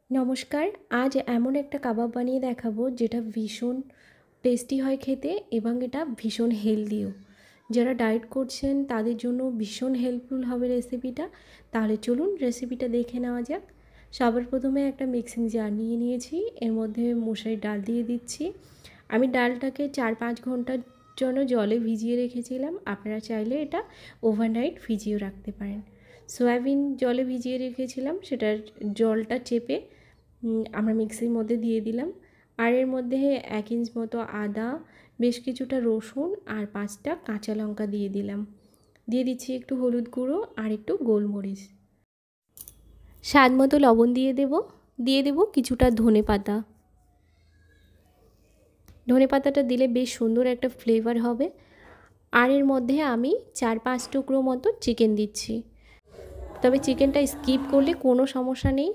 নমস্কার। আজ এমন একটা কাবাব বানিয়ে দেখাবো যেটা ভীষণ টেস্টি হয় খেতে এবং এটা ভীষণ হেলদিও। যারা ডায়েট করছেন তাদের জন্য ভীষণ হেল্পফুল হবে রেসিপিটা। তাহলে চলুন রেসিপিটা দেখে নেওয়া যাক। সবার প্রথমে একটা মিক্সিং জার নিয়ে নিয়েছি, এর মধ্যে মশারির ডাল দিয়ে দিচ্ছি। আমি ডালটাকে 4-5 ঘন্টার জন্য জলে ভিজিয়ে রেখেছিলাম, আপনারা চাইলে এটা ওভারনাইট ভিজিয়েও রাখতে পারেন। সয়াবিন জলে ভিজিয়ে রেখেছিলাম, সেটার জলটা চেপে আমরা মিক্সির মধ্যে দিয়ে দিলাম। আর এর মধ্যে 1 ইঞ্চ মতো আদা, বেশ কিছুটা রসুন আর 5টা কাঁচা লঙ্কা দিয়ে দিলাম। দিয়ে দিচ্ছি একটু হলুদ গুঁড়ো আর একটু গোলমরিচ। স্বাদ মতো লবণ দিয়ে দেব কিছুটা ধনেপাতা। ধনেপাতাটা দিলে বেশ সুন্দর একটা ফ্লেভার হবে। আর এর মধ্যে আমি 4-5 টুকরো মতো চিকেন দিচ্ছি, তবে চিকেনটা স্কিপ করলে কোনো সমস্যা নেই।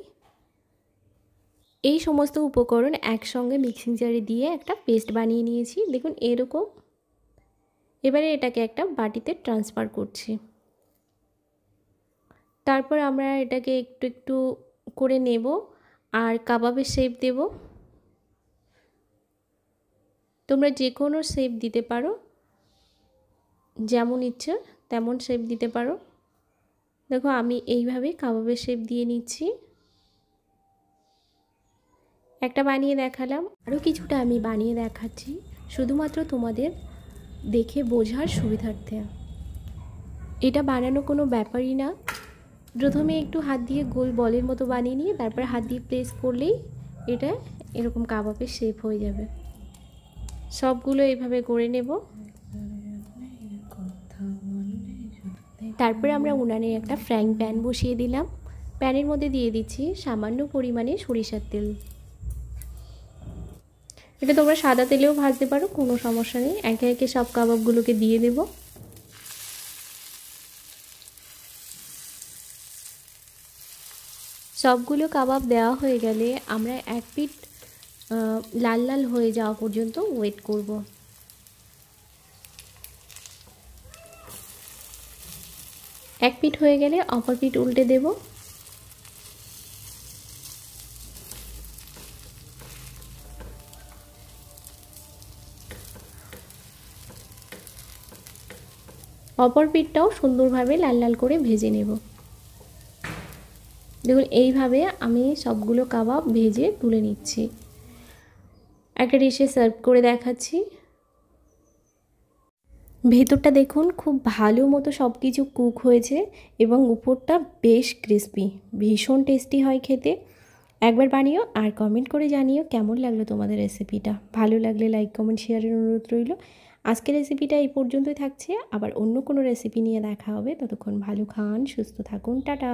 এই সমস্ত উপকরণ একসঙ্গে মিক্সিং জারে দিয়ে একটা পেস্ট বানিয়ে নিয়েছি, দেখুন এরকম। এবারে এটাকে একটা বাটিতে ট্রান্সফার করছি। তারপর আমরা এটাকে একটু একটু করে নেব আর কাবাবের শেপ দেব। তোমরা যে কোনো শেপ দিতে পারো, যেমন ইচ্ছে তেমন শেপ দিতে পারো। দেখো আমি এইভাবে কাবাবের শেপ দিয়ে নিচ্ছি। একটা বানিয়ে দেখালাম, আরও কিছুটা আমি বানিয়ে দেখাচ্ছি শুধুমাত্র তোমাদের দেখে বোঝার সুবিধার্থে। এটা বানানো কোনো ব্যাপারই না। প্রথমে একটু হাত দিয়ে গোল বলের মতো বানিয়ে নিয়ে তারপর হাত দিয়ে প্রেস করলেই এটা এরকম কাবাবের শেপ হয়ে যাবে। সবগুলো এইভাবে করে নেব। তারপরে আমরা উনানে একটা ফ্রাইং প্যান বসিয়ে দিলাম। প্যানের মধ্যে দিয়ে দিচ্ছি সামান্য পরিমাণে সরিষার তেল। এটা তোমরা সাদা তেলেও ভাজতে পারো, কোনো সমস্যা নেই। একে একে সব কাবাবগুলোকে দিয়ে দেব। সবগুলো কাবাব দেওয়া হয়ে গেলে আমরা এক পিঠ লাল লাল হয়ে যাওয়া পর্যন্ত ওয়েট করব। এক পিঠ হয়ে গেলে অপর পিঠ উল্টে দেব। অপর পিঠটাও সুন্দরভাবে লাল লাল করে ভেজে নেব। দেখুন এইভাবে আমি সবগুলো কাবাব ভেজে তুলে নিচ্ছি। একটা ডিশে সার্ভ করে দেখাচ্ছি। ভেতরটা দেখুন খুব ভালো মতো সব কিছু কুক হয়েছে এবং উপরটা বেশ ক্রিস্পি, ভীষণ টেস্টি হয় খেতে। একবার বানিও আর কমেন্ট করে জানিও কেমন লাগলো তোমাদের রেসিপিটা। ভালো লাগলে লাইক কমেন্ট শেয়ারের অনুরোধ রইল। আজকের রেসিপিটা এই পর্যন্তই থাকছে, আবার অন্য কোনো রেসিপি নিয়ে দেখা হবে। ততক্ষণ ভালো খান, সুস্থ থাকুন, টাটা।